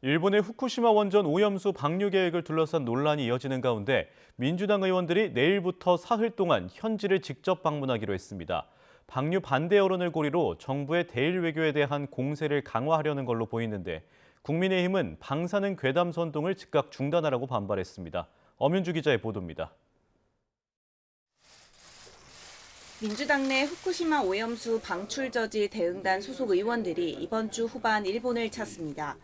일본의 후쿠시마 원전 오염수 방류 계획을 둘러싼 논란이 이어지는 가운데 민주당 의원들이 내일부터 사흘 동안 현지를 직접 방문하기로 했습니다. 방류 반대 여론을 고리로 정부의 대일 외교에 대한 공세를 강화하려는 걸로 보이는데 국민의힘은 방사능 괴담 선동을 즉각 중단하라고 반발했습니다. 엄윤주 기자의 보도입니다. 민주당 내 후쿠시마 오염수 방출 저지 대응단 소속 의원들이 이번 주 후반 일본을 찾습니다.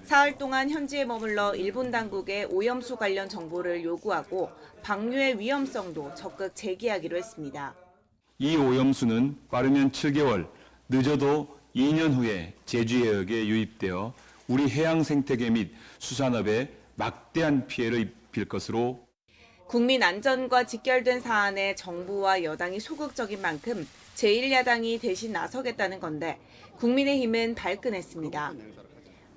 사흘 동안 현지에 머물러 일본 당국에 오염수 관련 정보를 요구하고 방류의 위험성도 적극 제기하기로 했습니다. 이 오염수는 빠르면 7개월, 늦어도 2년 후에 제주 해역에 유입되어 우리 해양 생태계 및 수산업에 막대한 피해를 입힐 것으로 국민 안전과 직결된 사안에 정부와 여당이 소극적인 만큼 제1야당이 대신 나서겠다는 건데 국민의힘은 발끈했습니다.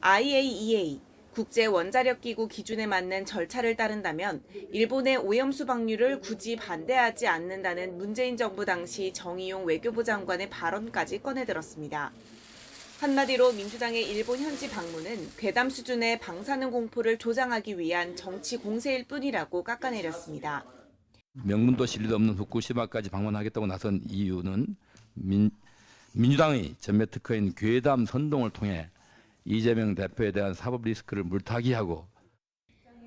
IAEA, 국제원자력기구 기준에 맞는 절차를 따른다면 일본의 오염수 방류를 굳이 반대하지 않는다는 문재인 정부 당시 정의용 외교부 장관의 발언까지 꺼내들었습니다. 한마디로 민주당의 일본 현지 방문은 괴담 수준의 방사능 공포를 조장하기 위한 정치 공세일 뿐이라고 깎아내렸습니다. 명분도 실리도 없는 후쿠시마까지 방문하겠다고 나선 이유는 민주당의 전매 특허인 괴담 선동을 통해 이재명 대표에 대한 사법 리스크를 물타기하고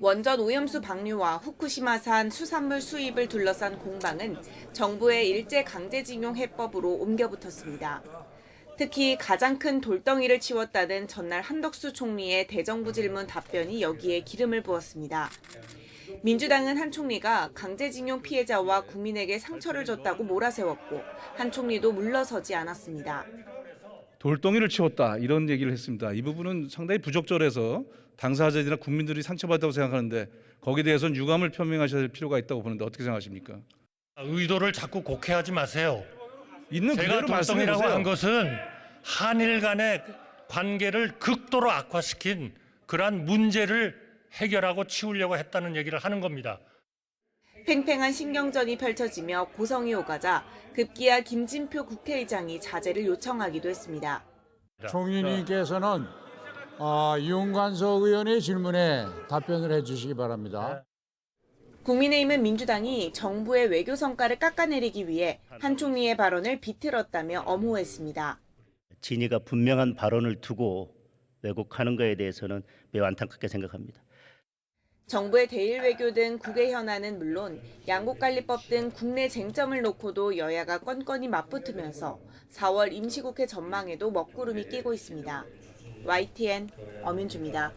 원전 오염수 방류와 후쿠시마산 수산물 수입을 둘러싼 공방은 정부의 일제 강제징용 해법으로 옮겨붙었습니다. 특히 가장 큰 돌덩이를 치웠다는 전날 한덕수 총리의 대정부 질문 답변이 여기에 기름을 부었습니다. 민주당은 한 총리가 강제징용 피해자와 국민에게 상처를 줬다고 몰아세웠고 한 총리도 물러서지 않았습니다. 돌덩이를 치웠다 이런 얘기를 했습니다. 이 부분은 상당히 부적절해서 당사자들이나 국민들이 상처받았다고 생각하는데 거기에 대해서는 유감을 표명하셔야 될 필요가 있다고 보는데 어떻게 생각하십니까? 의도를 자꾸 곡해하지 마세요. 있는 제가 그대로 말씀해 돌덩이라고 보세요. 한 것은 한일 간의 관계를 극도로 악화시킨 그러한 문제를 해결하고 치우려고 했다는 얘기를 하는 겁니다. 팽팽한 신경전이 펼쳐지며 고성이 오가자 급기야 김진표 국회의장이 자제를 요청하기도 했습니다. 총리님께서는 윤관석 의원의 질문에 답변을 해주시기 바랍니다. 국민의힘은 민주당이 정부의 외교 성과를 깎아내리기 위해 한 총리의 발언을 비틀었다며 엄호했습니다. 진위가 분명한 발언을 두고 왜곡하는 것에 대해서는 매우 안타깝게 생각합니다. 정부의 대일 외교 등 국외 현안은 물론 양국관리법 등 국내 쟁점을 놓고도 여야가 건건히 맞붙으면서 4월 임시국회 전망에도 먹구름이 끼고 있습니다. YTN 엄윤주입니다.